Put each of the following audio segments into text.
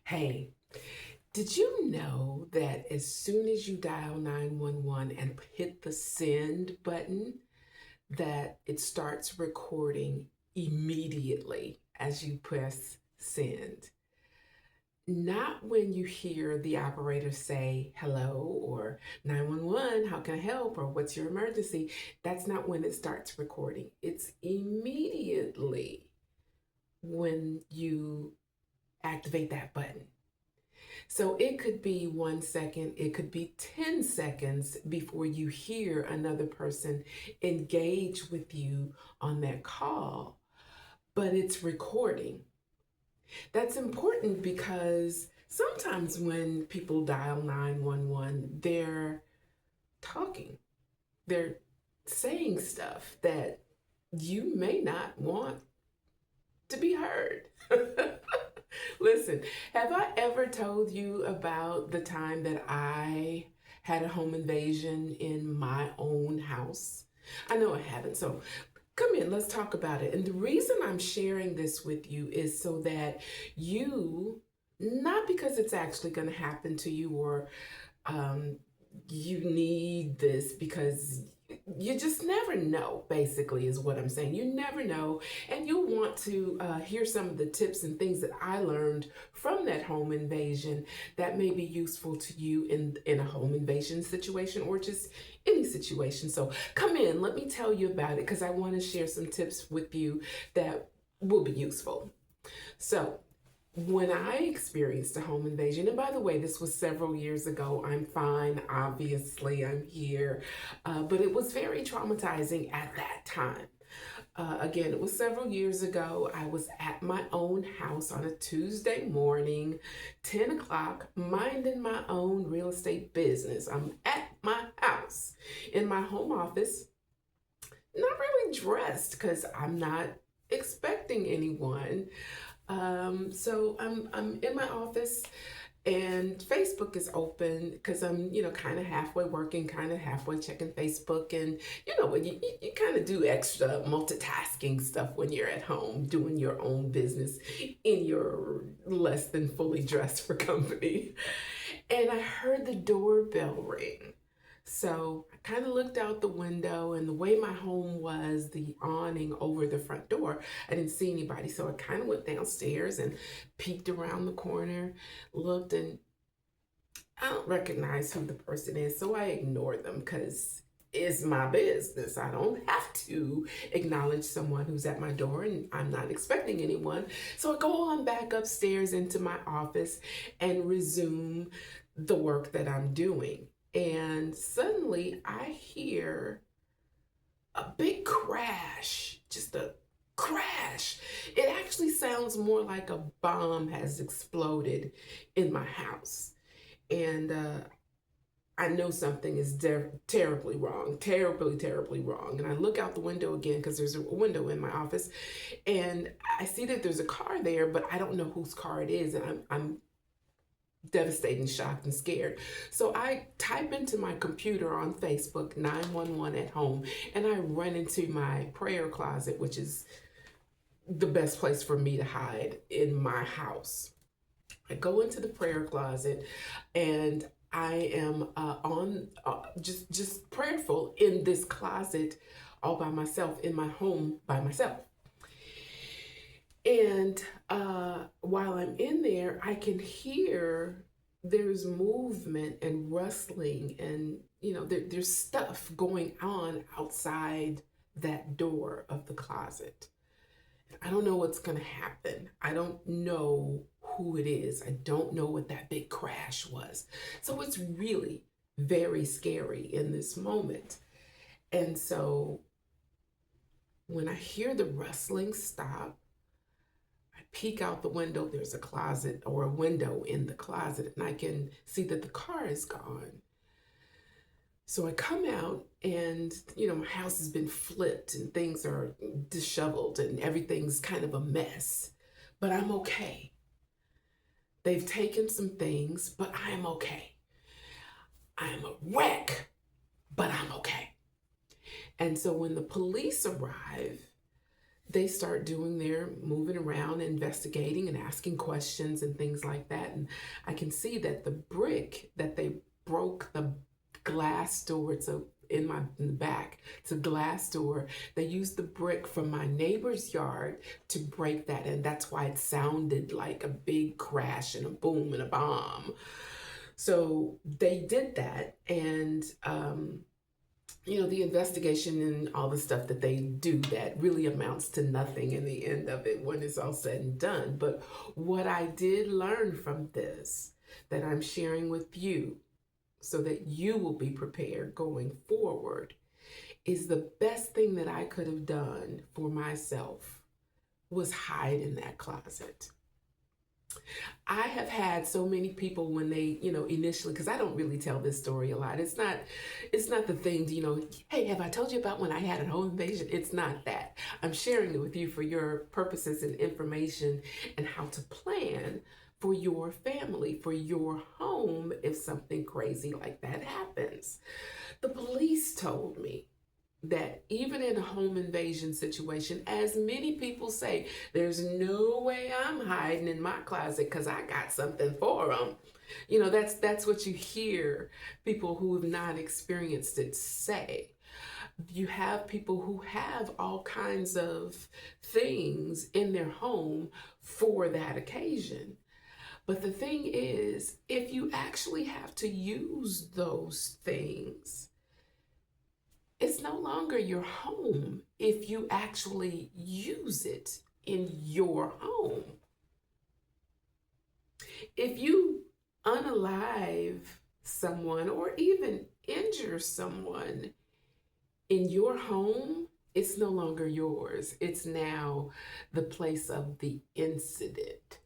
Hey, did you know that as soon as you dial 911 and hit the send button, that it starts recording immediately as you press send? Not when you hear the operator say hello or 911, how can I help, or what's your emergency? That's not when it starts recording. It's immediately when you activate that button. So it could be 1 second, it could be 10 seconds before you hear another person engage with you on that call, but it's recording. That's important because sometimes when people dial 911, they're talking, they're saying stuff that you may not want to be heard. Listen, have I ever told you about the time that I had a home invasion in my own house? I know I haven't. So come in, let's talk about it. And the reason I'm sharing this with you is so that you, not because it's actually going to happen to you or um, you need this because you just never know, basically, is what I'm saying. You never know. And you'll want to hear some of the tips and things that I learned from that home invasion that may be useful to you in a home invasion situation or just any situation. So come in, let me tell you about it because I want to share some tips with you that will be useful. So, when I experienced a home invasion, and by the way, this was several years ago, I'm fine, obviously, I'm here, but it was very traumatizing at that time. Again, it was several years ago. I was at my own house on a Tuesday morning, 10 o'clock, minding my own real estate business. I'm at my house in my home office, not really dressed because I'm not expecting anyone. So I'm in my office and Facebook is open because I'm, kind of halfway working, kind of halfway checking Facebook. And, when you kind of do extra multitasking stuff when you're at home doing your own business in your less than fully dressed for company. And I heard the doorbell ring. So I kind of looked out the window, and the way my home was, the awning over the front door, I didn't see anybody. So I kind of went downstairs and peeked around the corner, looked, and I don't recognize who the person is. So I ignored them because it's my business. I don't have to acknowledge someone who's at my door, and I'm not expecting anyone. So I go on back upstairs into my office and resume the work that I'm doing. And suddenly I hear a big crash, just a crash. It actually sounds more like a bomb has exploded in my house. And I know something is terribly wrong, terribly, terribly wrong. And I look out the window again because there's a window in my office, and I see that there's a car there, but I don't know whose car it is. And I'm devastated, shocked, and scared. So I type into my computer on Facebook 911 at home, and I run into my prayer closet, which is the best place for me to hide in my house. I go into the prayer closet, and I am on just prayerful in this closet all by myself in my home by myself. And while I'm in there, I can hear there's movement and rustling, and there's stuff going on outside that door of the closet. I don't know what's going to happen. I don't know who it is. I don't know what that big crash was. So it's really very scary in this moment. And so when I hear the rustling stop, I peek out the window. There's a closet or a window in the closet, and I can see that the car is gone. So I come out, and my house has been flipped and things are disheveled and everything's kind of a mess. But I'm okay. They've taken some things, but I'm okay. I'm a wreck, but I'm okay. And so when the police arrive, they start doing their moving around, investigating and asking questions and things like that. And I can see that the brick that they broke the glass door, in the back, it's a glass door. They used the brick from my neighbor's yard to break that, and that's why it sounded like a big crash and a boom and a bomb. So they did that, and the investigation and all the stuff that they do that really amounts to nothing in the end of it when it's all said and done. But what I did learn from this that I'm sharing with you so that you will be prepared going forward is the best thing that I could have done for myself was hide in that closet. I have had so many people when they, initially, because I don't really tell this story a lot. It's not the thing, hey, have I told you about when I had a home invasion? It's not that. I'm sharing it with you for your purposes and information and how to plan for your family, for your home if something crazy like that happens. The police told me that even in a home invasion situation, as many people say, there's no way I'm hiding in my closet because I got something for them. That's what you hear people who have not experienced it say. You have people who have all kinds of things in their home for that occasion. But the thing is, if you actually have to use those things, it's no longer your home if you actually use it in your home. If you unalive someone or even injure someone in your home, it's no longer yours. It's now the place of the incident.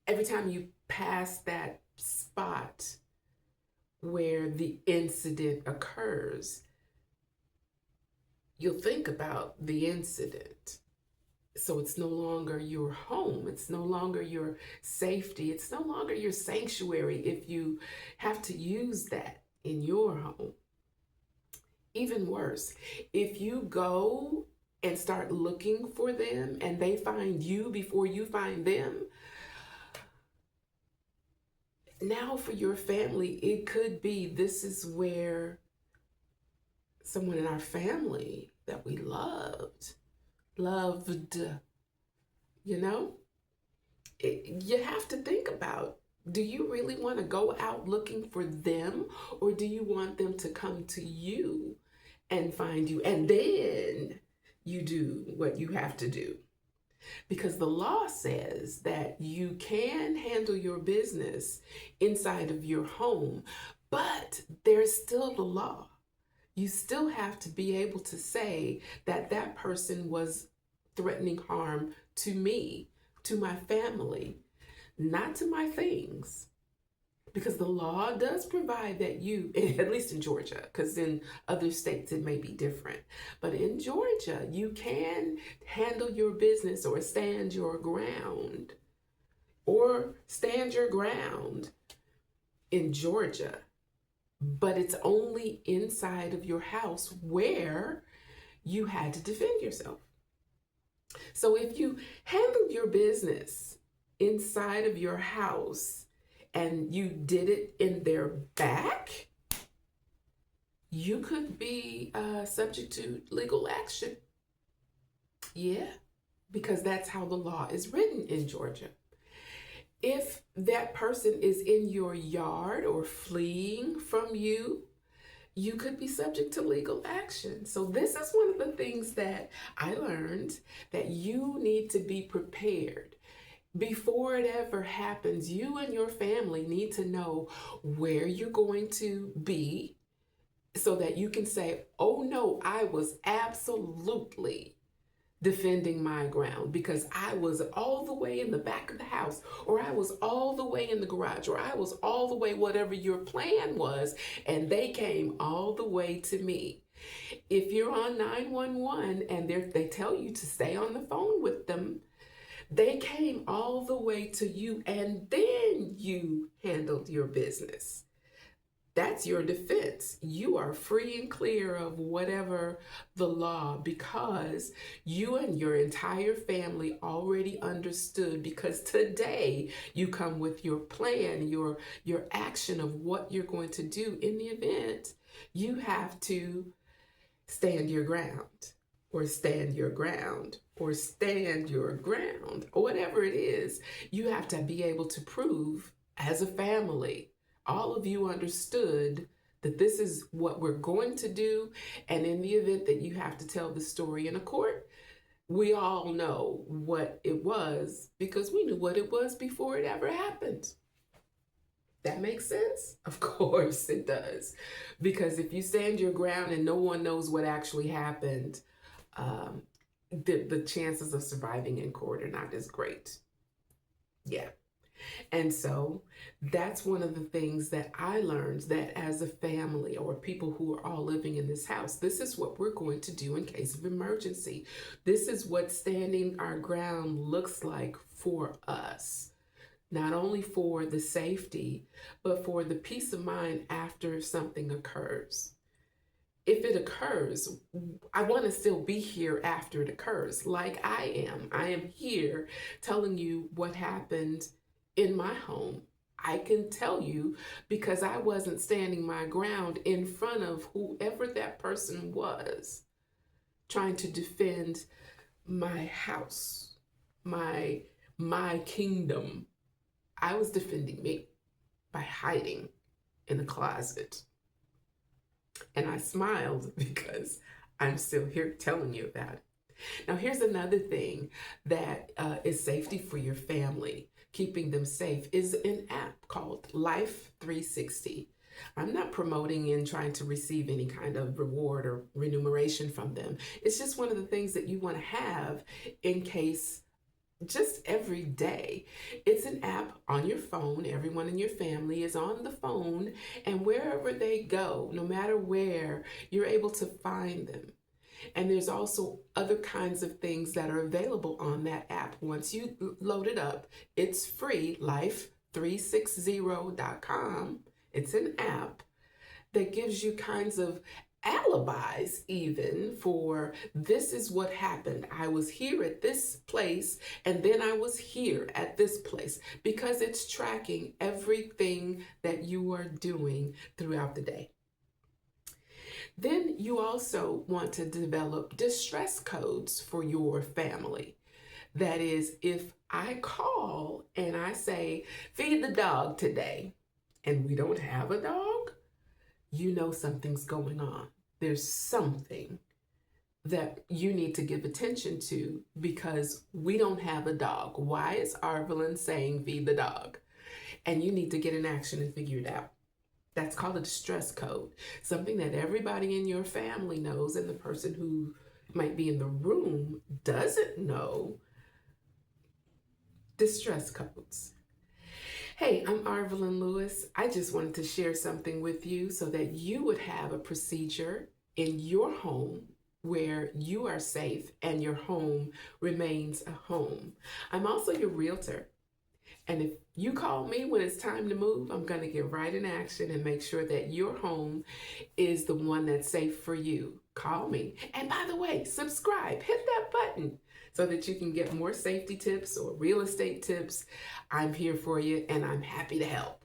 Every time you pass that spot where the incident occurs, you'll think about the incident. So it's no longer your home. It's no longer your safety. It's no longer your sanctuary if you have to use that in your home. Even worse, if you go and start looking for them and they find you before you find them, now for your family, it could be this is where someone in our family that we loved, you have to think about, do you really want to go out looking for them, or do you want them to come to you and find you, and then you do what you have to do? Because the law says that you can handle your business inside of your home, but there's still the law. You still have to be able to say that that person was threatening harm to me, to my family, not to my things. Because the law does provide that you, at least in Georgia, because in other states it may be different, but in Georgia, you can handle your business or stand your ground in Georgia, but it's only inside of your house where you had to defend yourself. So if you handled your business inside of your house, and you did it in their back, you could be subject to legal action. Yeah, because that's how the law is written in Georgia. If that person is in your yard or fleeing from you, you could be subject to legal action. So this is one of the things that I learned, that you need to be prepared. Before it ever happens, you and your family need to know where you're going to be so that you can say, oh no, I was absolutely defending my ground because I was all the way in the back of the house, or I was all the way in the garage, or I was all the way whatever your plan was, and they came all the way to me. If you're on 911 and they tell you to stay on the phone with them, they came all the way to you and then you handled your business. That's your defense. You are free and clear of whatever the law, because you and your entire family already understood, because today you come with your plan, your action of what you're going to do in the event you have to stand your ground, or stand your ground, or stand your ground, or whatever it is. You have to be able to prove as a family, all of you understood that this is what we're going to do. And in the event that you have to tell the story in a court, we all know what it was because we knew what it was before it ever happened. That makes sense? Of course it does. Because if you stand your ground and no one knows what actually happened, the chances of surviving in court are not as great. Yeah. And so that's one of the things that I learned, that as a family, or people who are all living in this house, this is what we're going to do in case of emergency. This is what standing our ground looks like for us. Not only for the safety, but for the peace of mind after something occurs. If it occurs, I want to still be here after it occurs, like I am. I am here telling you what happened in my home. I can tell you because I wasn't standing my ground in front of whoever that person was, trying to defend my house, my kingdom. I was defending me by hiding in the closet. And I smiled because I'm still here telling you about it. Now, here's another thing that is safety for your family, keeping them safe, is an app called Life 360. I'm not promoting and trying to receive any kind of reward or remuneration from them. It's just one of the things that you want to have in case, just every day. It's an app on your phone. Everyone in your family is on the phone, and wherever they go, no matter where, you're able to find them. And there's also other kinds of things that are available on that app. Once you load it up, it's free, life360.com. It's an app that gives you kinds of alibis, even for this is what happened. I was here at this place, and then I was here at this place, because it's tracking everything that you are doing throughout the day. Then you also want to develop distress codes for your family. That is, if I call and I say, feed the dog today, and we don't have a dog, you know something's going on. There's something that you need to give attention to because we don't have a dog. Why is Arvelyn saying feed the dog? And you need to get in action and figure it out. That's called a distress code, something that everybody in your family knows, and the person who might be in the room doesn't know. Distress codes. Hey, I'm Arvelyn Lewis. I just wanted to share something with you so that you would have a procedure in your home where you are safe and your home remains a home. I'm also your realtor. And if you call me when it's time to move, I'm going to get right in action and make sure that your home is the one that's safe for you. Call me. And by the way, subscribe, hit that button so that you can get more safety tips or real estate tips. I'm here for you, and I'm happy to help.